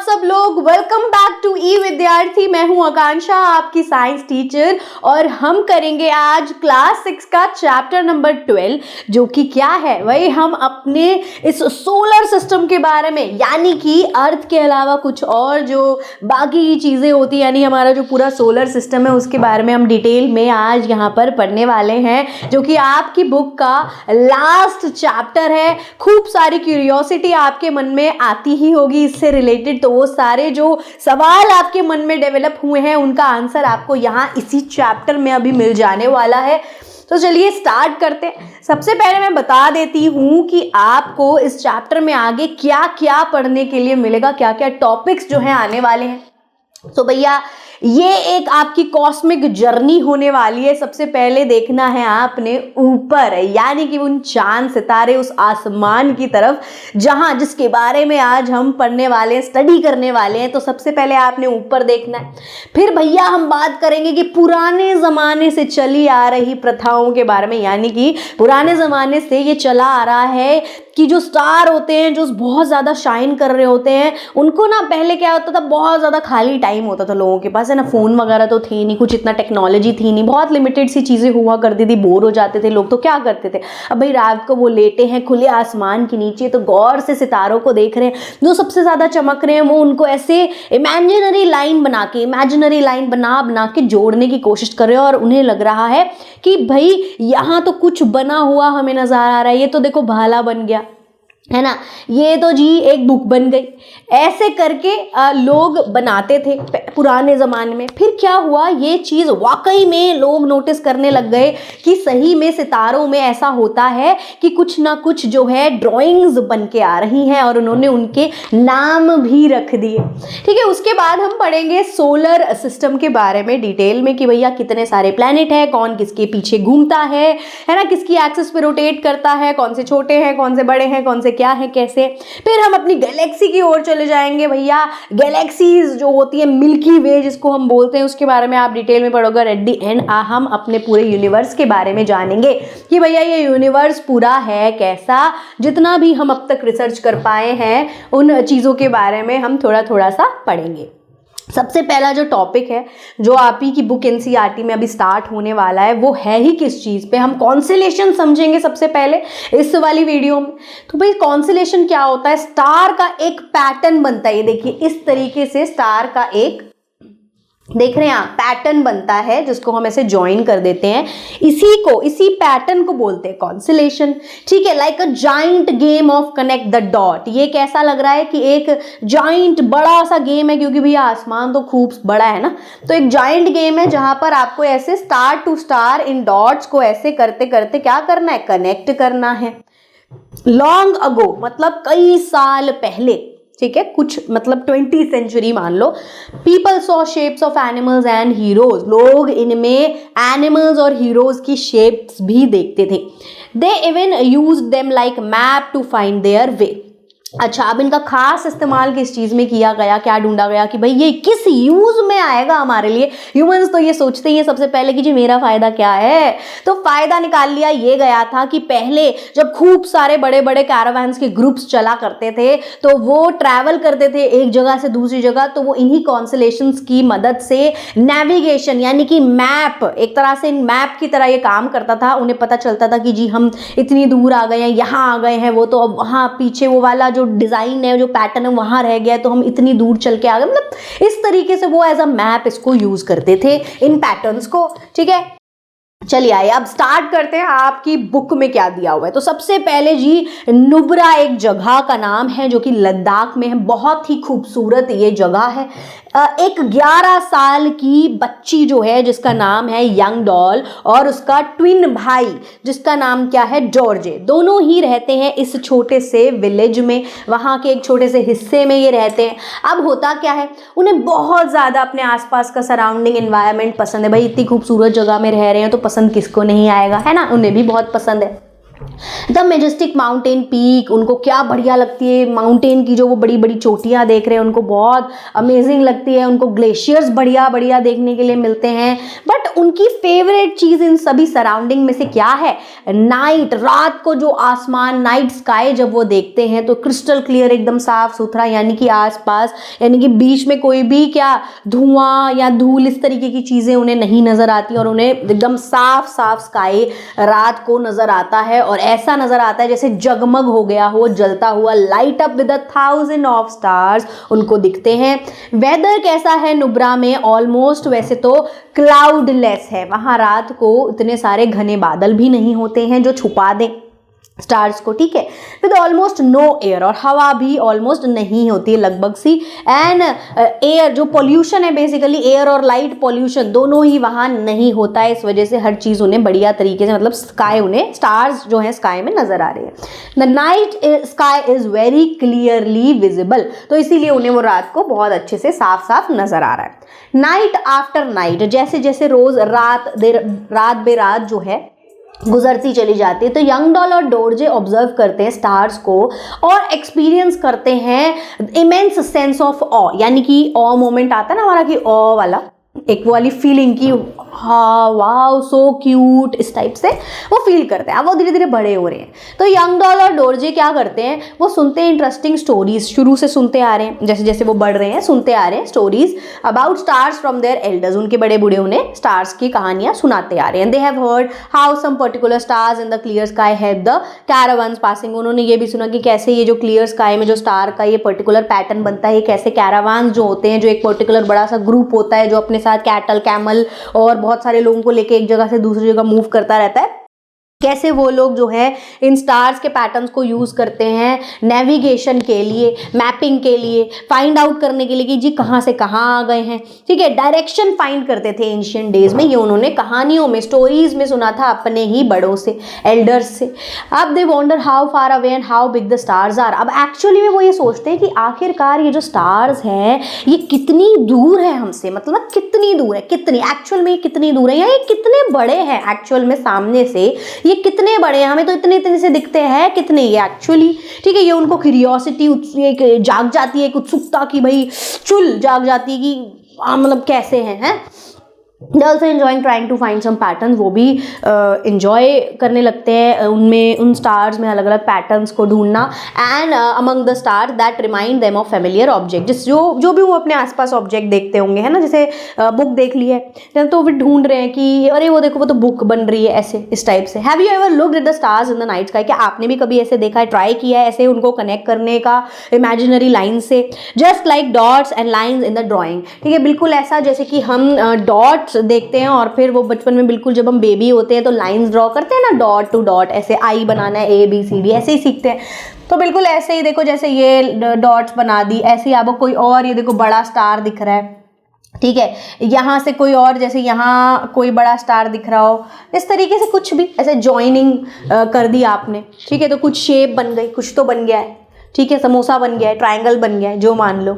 सब लोग, welcome back to ई विद्यार्थी। मैं हूं आकांक्षा, आपकी साइंस टीचर, और हम करेंगे आज क्लास 6 का चैप्टर नंबर 12, जो कि क्या है, वही हम अपने इस सोलर सिस्टम के बारे में, यानी कि अर्थ के अलावा कुछ और जो बाकी की चीज़ें होती हैं, यानी हमारा जो पूरा सोलर सिस्टम है उसके बारे में हम डिटेल में आज यहाँ पर पढ़ने वाले हैं, जो कि आपकी बुक का लास्ट चैप्टर है। खूब सारी क्यूरियोसिटी आपके मन में आती ही होगी इससे रिलेटेड, तो वो सारे जो सवाल आपके मन में डेवलप हुए हैं उनका आंसर आपको यहाँ इसी चैप्टर में अभी मिल जाने वाला है। तो चलिए स्टार्ट करते हैं। सबसे पहले मैं बता देती हूँ कि आपको इस चैप्टर में आगे क्या क्या पढ़ने के लिए मिलेगा, क्या क्या टॉपिक्स जो हैं आने वाले हैं। तो भैया ये एक आपकी कॉस्मिक जर्नी होने वाली है। सबसे पहले देखना है आपने ऊपर, यानी कि उन चांद सितारे, उस आसमान की तरफ जहां जिसके बारे में आज हम पढ़ने वाले हैं, स्टडी करने वाले हैं। तो सबसे पहले आपने ऊपर देखना है। फिर भैया हम बात करेंगे कि पुराने ज़माने से चली आ रही प्रथाओं के बारे में, यानी कि पुराने ज़माने से ये चला आ रहा है कि जो स्टार होते हैं, जो बहुत ज़्यादा शाइन कर रहे होते हैं, उनको ना पहले क्या होता था, बहुत ज़्यादा खाली टाइम होता था लोगों के पास, है ना। फ़ोन वगैरह तो थी नहीं, कुछ इतना टेक्नोलॉजी थी नहीं, बहुत लिमिटेड सी चीज़ें हुआ करती थी, बोर हो जाते थे लोग। तो क्या करते थे, अब भाई रात को वो लेटे हैं खुले आसमान के नीचे, तो गौर से सितारों को देख रहे हैं, जो सबसे ज़्यादा चमक रहे हैं वो उनको ऐसे इमेजिनरी लाइन बना के जोड़ने की कोशिश कर रहे हैं। और उन्हें लग रहा है कि भाई यहाँ तो कुछ बना हुआ हमें नज़र आ रहा है, ये तो देखो भाला बन गया, है ना, ये तो जी एक बुक बन गई। ऐसे करके लोग बनाते थे पुराने ज़माने में। फिर क्या हुआ, ये चीज़ वाकई में लोग नोटिस करने लग गए कि सही में सितारों में ऐसा होता है कि कुछ ना कुछ जो है ड्राइंग्स बन के आ रही हैं, और उन्होंने उनके नाम भी रख दिए। ठीक है, उसके बाद हम पढ़ेंगे सोलर सिस्टम के बारे में डिटेल में कि भैया कितने सारे प्लैनेट हैं, कौन किसके पीछे घूमता है ना, किसकी एक्सिस पे रोटेट करता है, कौन से छोटे हैं, कौन से बड़े हैं, कौन से क्या है, कैसे। फिर हम अपनी गैलेक्सी की ओर चले जाएंगे भैया। गैलेक्सीज जो होती है, मिल्की वे जिसको हम बोलते हैं, उसके बारे में आप डिटेल में पढ़ोगे। एट द एंड हम अपने पूरे यूनिवर्स के बारे में जानेंगे कि भैया ये यूनिवर्स पूरा है कैसा। जितना भी हम अब तक रिसर्च कर पाए हैं उन चीज़ों के बारे में हम थोड़ा थोड़ा सा पढ़ेंगे। सबसे पहला जो टॉपिक है, जो आप ही की बुक एनसीईआरटी में अभी स्टार्ट होने वाला है, वो है ही किस चीज़ पे, हम कॉन्स्टेलेशन समझेंगे सबसे पहले इस वाली वीडियो में। तो भाई कॉन्स्टेलेशन क्या होता है, स्टार का एक पैटर्न बनता है। ये देखिए इस तरीके से स्टार का एक, देख रहे हैं आप, पैटर्न बनता है, जिसको हम ऐसे ज्वाइन कर देते हैं। इसी पैटर्न को बोलते हैं कॉन्स्टेलेशन। ठीक है, like a giant game of connect the dot. ये कैसा लग रहा है कि एक जाइंट बड़ा सा गेम है, क्योंकि भैया आसमान तो खूब बड़ा है ना। तो एक जाइंट गेम है जहां पर आपको ऐसे स्टार टू स्टार इन डॉट्स को ऐसे करते करते क्या करना है, कनेक्ट करना है। लॉन्ग अगो मतलब कई साल पहले, ठीक है, कुछ मतलब 20th सेंचुरी मान लो, people saw shapes of animals and heroes. लोग इनमें एनिमल्स और हीरोज की शेप्स भी देखते थे। They even use them like map to find their way. अच्छा, अब इनका खास इस्तेमाल किस चीज़ में किया गया, क्या ढूंढा गया कि भाई ये किस यूज़ में आएगा हमारे लिए। ह्यूमंस तो ये सोचते ही हैं सबसे पहले कि जी मेरा फ़ायदा क्या है। तो फ़ायदा निकाल लिया ये गया था कि पहले जब खूब सारे बड़े बड़े कैरावैन्स के ग्रुप्स चला करते थे, तो वो ट्रैवल करते थे एक जगह से दूसरी जगह, तो वो इन्हीं कॉन्स्टेलेशंस की मदद से नेविगेशन, यानी कि मैप, एक तरह से मैप की तरह ये काम करता था। उन्हें पता चलता था कि जी हम इतनी दूर आ गए हैं, यहाँ आ गए हैं, वो तो अब वहाँ पीछे वो वाला जो डिजाइन है, जो पैटर्न है, वहां रह गया है, तो हम इतनी दूर चल के आ गए। मतलब इस तरीके से वो एज अ मैप इसको यूज करते थे, इन पैटर्न्स को। ठीक है, चलिए आइए अब स्टार्ट करते हैं। आपकी बुक में क्या दिया हुआ है, तो सबसे पहले जी नुब्रा एक जगह का नाम है जो कि लद्दाख में है। बहुत ही खूबसूरत ये जगह है। एक 11 साल की बच्ची जो है, जिसका नाम है यंग डॉल, और उसका ट्विन भाई जिसका नाम क्या है, जॉर्जे, दोनों ही रहते हैं इस छोटे से विलेज में, वहाँ के एक छोटे से हिस्से में ये रहते हैं। अब होता क्या है, उन्हें बहुत ज़्यादा अपने आसपास का सराउंडिंग एनवायरनमेंट पसंद है। भाई इतनी खूबसूरत जगह में रह रहे हैं तो पसंद किसको नहीं आएगा, है ना, उन्हें भी बहुत पसंद है। द मेजेस्टिक माउंटेन पीक, उनको क्या बढ़िया लगती है माउंटेन की जो वो बड़ी बड़ी चोटियाँ देख रहे हैं, उनको बहुत अमेजिंग लगती है। उनको ग्लेशियर्स बढ़िया बढ़िया देखने के लिए मिलते हैं। बट उनकी फेवरेट चीज़ इन सभी सराउंडिंग में से क्या है? नाइट, रात को जो आसमान, नाइट स्काई जब वो देखते हैं तो क्रिस्टल क्लियर, एकदम साफ सुथरा, यानी कि आसपास, यानी कि बीच में कोई भी क्या धुआं या धूल इस तरीके की चीज़ें उन्हें नहीं नज़र आती और उन्हें एकदम साफ साफ स्काई रात को नज़र आता है। और ऐसा नजर आता है जैसे जगमग हो गया हो, जलता हुआ, light up with 1000 of stars उनको दिखते हैं। वेदर कैसा है नुब्रा में? ऑलमोस्ट वैसे तो क्लाउडलेस है, वहां रात को इतने सारे घने बादल भी नहीं होते हैं जो छुपा दें स्टार्स को, ठीक है। विद ऑलमोस्ट नो एयर, और हवा भी ऑलमोस्ट नहीं होती है, लगभग सी। एंड एयर जो पॉल्यूशन है, बेसिकली एयर और लाइट पॉल्यूशन दोनों ही वहाँ नहीं होता है। इस वजह से हर चीज़ उन्हें बढ़िया तरीके से, मतलब स्काई, उन्हें स्टार्स जो है स्काई में नजर आ रहे हैं। The night sky is very clearly visible, तो इसीलिए उन्हें वो रात को बहुत अच्छे से साफ साफ नजर आ रहा है। नाइट आफ्टर नाइट, जैसे जैसे रोज रात बे रात जो है गुजरती चली जाती है, तो यंग डॉल और डोरजे ऑब्जर्व करते हैं स्टार्स को और एक्सपीरियंस करते हैं इमेंस सेंस ऑफ ऑ, यानी कि ऑ मोमेंट आता है ना हमारा, कि ऑ वाला एक वाली फीलिंग की हाँ वाओ सो क्यूट, इस टाइप से वो फील करते हैं। अब वो धीरे धीरे बड़े हो रहे हैं, तो यंग डॉल और डोरजे क्या करते हैं, वो सुनते हैं इंटरेस्टिंग स्टोरीज, शुरू से सुनते आ रहे हैं, जैसे जैसे वो बढ़ रहे हैं सुनते आ रहे हैं stories about stars from their elders, उनके बड़े बूढ़े उन्हें स्टार्स की कहानियां सुनाते आ रहे हैं। They have heard how some particular stars in the clear sky help the caravans passing, उन्होंने ये भी सुना कि कैसे ये जो क्लियर स्काई में जो स्टार का ये पर्टिकुलर पैटर्न बनता है, कैसे कैरावान्स जो होते हैं, जो एक पर्टिकुलर बड़ा सा ग्रुप होता है जो अपने साथ कैटल, कैमल और बहुत सारे लोगों को लेके एक जगह से दूसरी जगह मूव करता रहता है, कैसे वो लोग जो है इन स्टार्स के पैटर्न्स को यूज़ करते हैं नेविगेशन के लिए, मैपिंग के लिए, फाइंड आउट करने के लिए कि जी कहाँ से कहाँ आ गए हैं, ठीक है। डायरेक्शन फाइंड करते थे एंशिएंट डेज में, ये उन्होंने कहानियों में, स्टोरीज में सुना था अपने ही बड़ों से, एल्डर्स से। अब they wonder how far away and how big the stars are, अब एक्चुअली में वो ये सोचते हैं कि आखिरकार ये जो स्टार्स हैं ये कितनी दूर है हमसे, मतलब कितनी दूर है, कितनी एक्चुअल में कितनी दूर है, या ये कितने बड़े हैं एक्चुअल में सामने से, ये कितने बड़े हैं, हमें तो इतने इतने से दिखते हैं, कितने ये एक्चुअली, ठीक है। ये उनको क्यूरियोसिटी एक जाग जाती है, एक उत्सुकता की भाई चुल जाग जाती है कि मतलब कैसे हैं। They also enjoying trying to find some patterns, वो भी enjoy करने लगते हैं उनमें, उन स्टार्स में अलग अलग पैटर्न्स को ढूंढना। And among the stars that remind them of familiar object, जिस जो भी वो अपने आसपास ऑब्जेक्ट देखते होंगे, है ना, जैसे बुक देख ली है तो वो ढूंढ रहे हैं कि अरे वो देखो वो तो बुक बन रही है, ऐसे इस टाइप से। Have you ever looked at the stars in the night sky, क्या आपने भी कभी ऐसे देखा है, ट्राई किया है ऐसे उनको कनेक्ट करने का इमेजिनरी लाइन से? Just like dots and lines in the drawing, ठीक है, बिल्कुल ऐसा जैसे कि हम डॉट्स देखते हैं और फिर वो बचपन में बिल्कुल जब हम बेबी होते हैं तो लाइंस ड्रॉ करते हैं ना, डॉट टू डॉट, ऐसे आई बनाना है, ए बी सी डी, ऐसे ही सीखते हैं। तो बिल्कुल ऐसे ही देखो, जैसे ये डॉट्स बना दी, ऐसे ही आपको कोई और, ये देखो बड़ा स्टार दिख रहा है, ठीक है, यहाँ से कोई और, जैसे यहाँ कोई बड़ा स्टार दिख रहा हो, इस तरीके से कुछ भी ऐसे ज्वाइनिंग कर दी आपने, ठीक है, तो कुछ शेप बन गई, कुछ तो बन गया है, ठीक है, समोसा बन गया है, ट्रायंगल बन गया है, जो मान लो,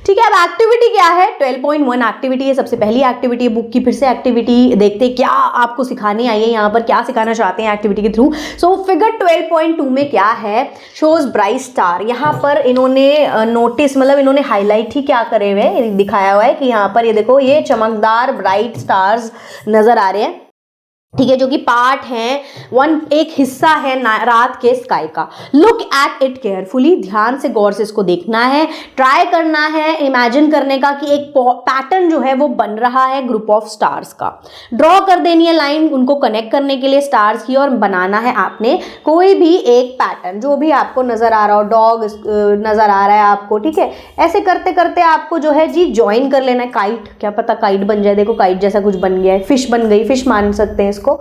ठीक है। अब एक्टिविटी क्या है? 12.1 एक्टिविटी है, सबसे पहली एक्टिविटी बुक की। फिर से एक्टिविटी देखते क्या आपको सिखाने आई है, यहाँ पर क्या सिखाना चाहते हैं एक्टिविटी के थ्रू। सो फिगर 12.2 में क्या है? Shows bright star. यहाँ पर इन्होंने नोटिस, मतलब इन्होंने हाईलाइट ही क्या करे हुए दिखाया हुआ है कि यहाँ पर ये देखो ये चमकदार ब्राइट स्टार्स नजर आ रहे हैं, ठीक है, जो कि पार्ट है एक हिस्सा है रात के स्काई का। लुक एट इट केयरफुली, ध्यान से गौर से इसको देखना है, ट्राई करना है इमेजिन करने का कि एक पैटर्न जो है वो बन रहा है ग्रुप ऑफ स्टार्स का। ड्रॉ कर देनी है लाइन उनको कनेक्ट करने के लिए स्टार्स की, और बनाना है आपने कोई भी एक पैटर्न जो भी आपको नजर आ रहा हो, डॉग नजर आ रहा है आपको, ठीक है। ऐसे करते करते आपको जो है जी ज्वाइन कर लेना है। काइट, क्या पता काइट बन जाए, देखो काइट जैसा कुछ बन गया है, फिश बन गई, फिश मान सकते हैं को,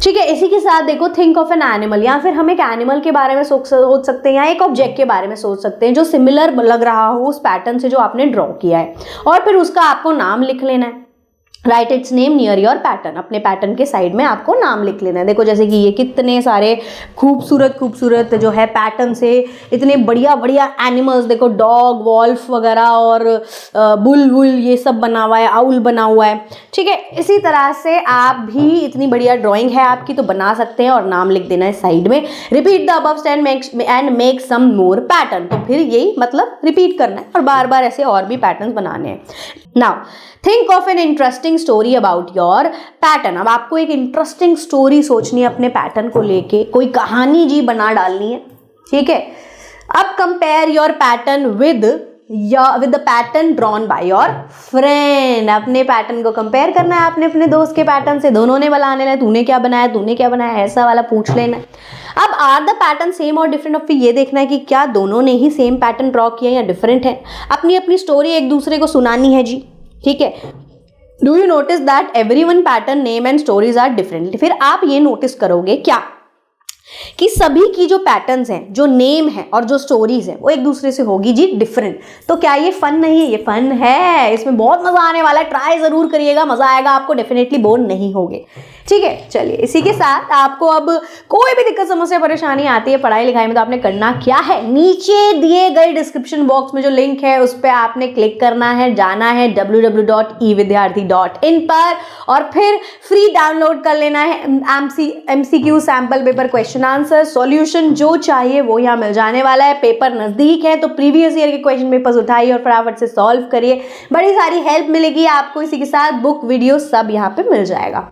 ठीक है। इसी के साथ देखो थिंक ऑफ एन एनिमल, या फिर हम एक एनिमल के बारे में सोच सकते हैं या एक ऑब्जेक्ट के बारे में सोच सकते हैं जो सिमिलर लग रहा हो उस पैटर्न से जो आपने ड्रॉ किया है, और फिर उसका आपको नाम लिख लेना है। Right it's name near your pattern, अपने पैटर्न के साइड में आपको नाम लिख लेना है। देखो जैसे कि ये कितने सारे खूबसूरत खूबसूरत जो है पैटर्न से इतने बढ़िया बढ़िया एनिमल्स, देखो डॉग, वॉल्फ वगैरह और बुल वुल ये सब बना हुआ है, आउल बना हुआ है, ठीक है। इसी तरह से आप भी, इतनी बढ़िया ड्राइंग है आपकी तो बना सकते हैं और नाम लिख देना है साइड में। Repeat the above and make some more pattern, तो फिर यही मतलब रिपीट करना है और बार बार ऐसे और भी पैटर्न बनाने हैं। Now think of an interesting story about your pattern. अब आपको एक इंटरेस्टिंग स्टोरी सोचनी है अपने पैटर्न को लेके, कोई कहानी जी बना डालनी है, ठीक है। अब compare your pattern with the pattern drawn by your friend. अपने पैटर्न को कंपेयर करना है आपने अपने दोस्त के पैटर्न से, दोनों ने बना लेना है, तूने क्या बनाया, तूने क्या बनाया, ऐसा वाला पूछ लेना है। अब आर द पैटर्न सेम और डिफरेंट, अब फिर ये देखना है कि क्या दोनों ने ही सेम पैटर्न ड्रॉ किया या डिफरेंट है। अपनी अपनी स्टोरी एक दूसरे को सुनानी है जी, ठीक है। Do you notice that everyone pattern name and stories are different. फिर आप ये नोटिस करोगे क्या कि सभी की जो पैटर्न्स हैं, जो नेम है और जो स्टोरीज हैं वो एक दूसरे से होगी जी डिफरेंट। तो क्या ये फन नहीं है? ये फन है, इसमें बहुत मजा आने वाला है, ट्राई जरूर करिएगा, मजा आएगा आपको, डेफिनेटली बोर नहीं होगे, ठीक है। चलिए इसी के साथ आपको अब कोई भी दिक्कत समस्या परेशानी आती है पढ़ाई लिखाई में तो आपने करना क्या है, नीचे दिए गए डिस्क्रिप्शन बॉक्स में जो लिंक है उस पर आपने क्लिक करना है, जाना है www.evidyarthi.in पर और फिर फ्री डाउनलोड कर लेना है MCQ sample paper question answer solution, जो चाहिए वो यहाँ मिल जाने वाला है। पेपर नजदीक है तो प्रीवियस ईयर के क्वेश्चन पेपर्स उठाइए और फटाफट से सॉल्व करिए, बड़ी सारी हेल्प मिलेगी आपको। इसी के साथ बुक वीडियो सब यहाँ पे मिल जाएगा।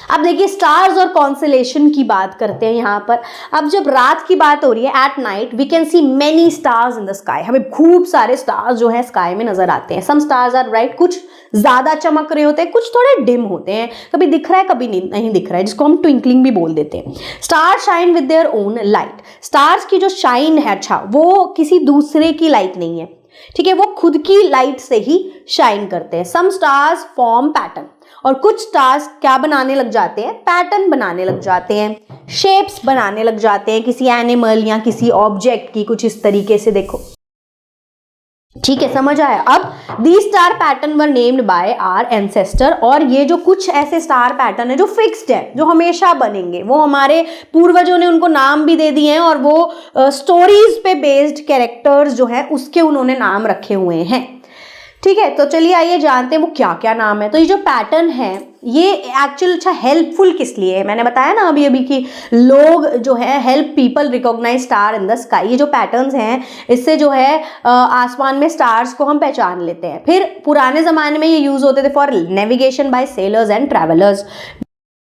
अब देखिए स्टार्स और कॉन्स्टेलेशन की बात करते हैं यहाँ पर। अब जब रात की बात हो रही है, at night we can see many stars in the sky, हमें खूब सारे स्टार्स जो है स्काई में नजर आते हैं। सम स्टार्स आर ब्राइट, कुछ ज्यादा चमक रहे होते हैं, कुछ थोड़े डिम होते हैं, कभी दिख रहा है कभी नहीं दिख रहा है, जिसको हम ट्विंकलिंग भी बोल देते हैं। Star shine with their own light, stars की जो शाइन है अच्छा वो किसी दूसरे की लाइट नहीं है, ठीक है, वो खुद की लाइट से ही शाइन करते हैं। सम स्टार्स फॉर्म पैटर्न, और कुछ स्टार्स क्या बनाने लग जाते हैं, पैटर्न बनाने लग जाते हैं, शेप्स बनाने लग जाते हैं किसी एनिमल या किसी ऑब्जेक्ट की, कुछ इस तरीके से देखो, ठीक है, समझ आया। अब the star pattern were named by our ancestor, और ये जो कुछ ऐसे स्टार पैटर्न है जो फिक्स्ड है, जो हमेशा बनेंगे, वो हमारे पूर्वजों ने उनको नाम भी दे दिए हैं और वो स्टोरीज पे बेस्ड कैरेक्टर्स जो है उसके उन्होंने नाम रखे हुए हैं, ठीक है। तो चलिए आइए जानते हैं वो क्या क्या नाम है। तो ये जो पैटर्न है ये एक्चुअल अच्छा हेल्पफुल किस लिए है, मैंने बताया ना अभी कि लोग जो है help people recognise star in the sky. ये जो पैटर्न्स हैं इससे जो है आसमान में स्टार्स को हम पहचान लेते हैं। फिर पुराने ज़माने में ये यूज़ होते थे for navigation by sailors and travellers.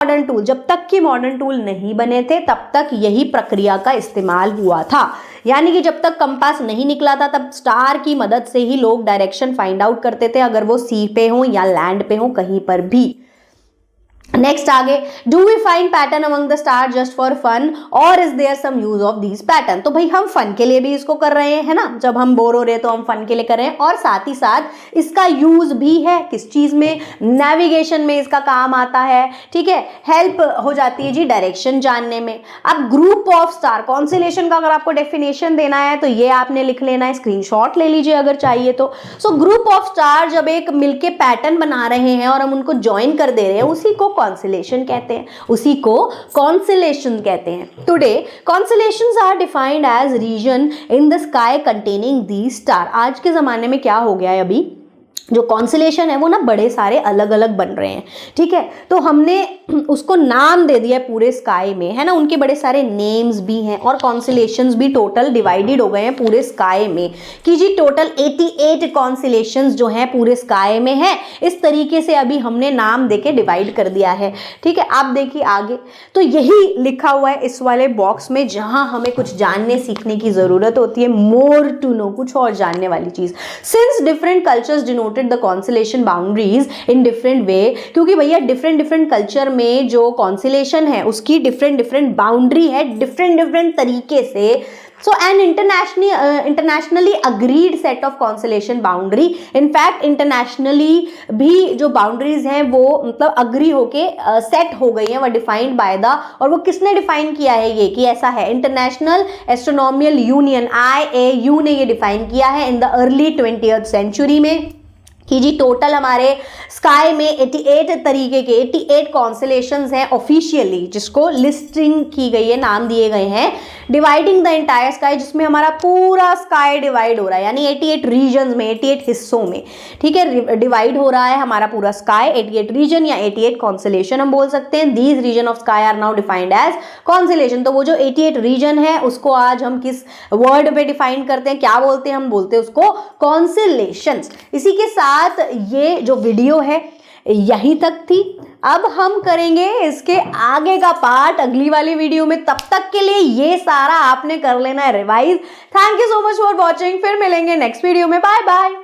Modern tool, जब तक कि मॉडर्न टूल नहीं बने थे तब तक यही प्रक्रिया का इस्तेमाल हुआ था, यानी कि जब तक कंपास नहीं निकला था तब स्टार की मदद से ही लोग डायरेक्शन फाइंड आउट करते थे, अगर वो सी पे हो या लैंड पे हो कहीं पर भी। नेक्स्ट आगे, do we find pattern among the star just for fun और is there some use of these pattern. तो भाई हम फन के लिए भी इसको कर रहे हैं, है ना, जब हम बोर हो रहे हैं तो हम फन के लिए कर रहे हैं, और साथ ही साथ इसका यूज भी है किस चीज में, नेविगेशन में इसका काम आता है, ठीक है, हेल्प हो जाती है जी डायरेक्शन जानने में। अब ग्रुप ऑफ स्टार, कॉन्स्टेलेशन का अगर आपको डेफिनेशन देना है तो ये आपने लिख लेना है, स्क्रीनशॉट ले लीजिए अगर चाहिए तो। सो ग्रुप ऑफ स्टार जब एक मिलके पैटर्न बना रहे हैं और हम उनको ज्वाइन कर दे रहे हैं, उसी को कॉन्स्टेलेशन कहते हैं, उसी को कॉन्स्टेलेशन कहते हैं। Today constellations are defined as region in the sky containing the star. आज के ज़माने में क्या हो गया है, अभी जो कॉन्स्टेलेशन है वो ना बड़े सारे अलग अलग बन रहे हैं, ठीक है, तो हमने उसको नाम दे दिया पूरे स्काई में, है ना, उनके बड़े सारे नेम्स भी हैं और कॉन्स्टेलेशंस भी टोटल डिवाइडेड हो गए हैं पूरे स्काई में कि जी टोटल 88 कॉन्स्टेलेशंस जो हैं पूरे स्काई में हैं। इस तरीके से अभी हमने नाम देके डिवाइड कर दिया है, ठीक है। आप देखिए आगे, तो यही लिखा हुआ है इस वाले बॉक्स में जहां हमें कुछ जानने सीखने की जरूरत होती है, मोर टू नो, कुछ और जानने वाली चीज। Since different cultures denoted the constellation boundaries in different way, क्योंकि भैया डिफरेंट कल्चर में जो कॉन्स्टेलेशन है उसकी डिफरेंट बाउंड्री है, डिफरेंट तरीके से। So an internationally agreed set of constellation boundary, in fact internationally भी जो बाउंड्रीज हैं वो मतलब अग्री होके सेट हो गई हैं, वो डिफाइंड बाय द, और वो किसने डिफाइन किया है ये कि ऐसा है, इंटरनेशनल एस्ट्रोनॉमिकल यूनियन IAU ने ये डिफाइन किया है in the early 20th century में। कि जी टोटल हमारे स्काई में 88 तरीके के 88 कॉन्स्टलेशंस हैं ऑफिशियली, जिसको लिस्टिंग की गई है, नाम दिए गए हैं डिवाइडिंग द एंटायर स्काई, जिसमें हमारा पूरा स्काई डिवाइड हो रहा है, यानी 88 रीजन्स में, 88 हिस्सों में, ठीक है, डिवाइड हो रहा है हमारा पूरा स्काई 88 रीजन या 88 कॉन्स्टलेशन हम बोल सकते हैं। These region of sky are now defined as constellation. तो वो जो 88 रीजन है उसको आज हम किस वर्ड पे डिफाइन करते हैं, क्या बोलते हैं, हम बोलते हैं उसको कॉन्स्टलेशंस। इसी के साथ ये जो वीडियो है यहीं तक थी। अब हम करेंगे इसके आगे का पार्ट अगली वाली वीडियो में। तब तक के लिए ये सारा आपने कर लेना है revise. Thank you so much for watching. फिर मिलेंगे नेक्स्ट वीडियो में। Bye bye.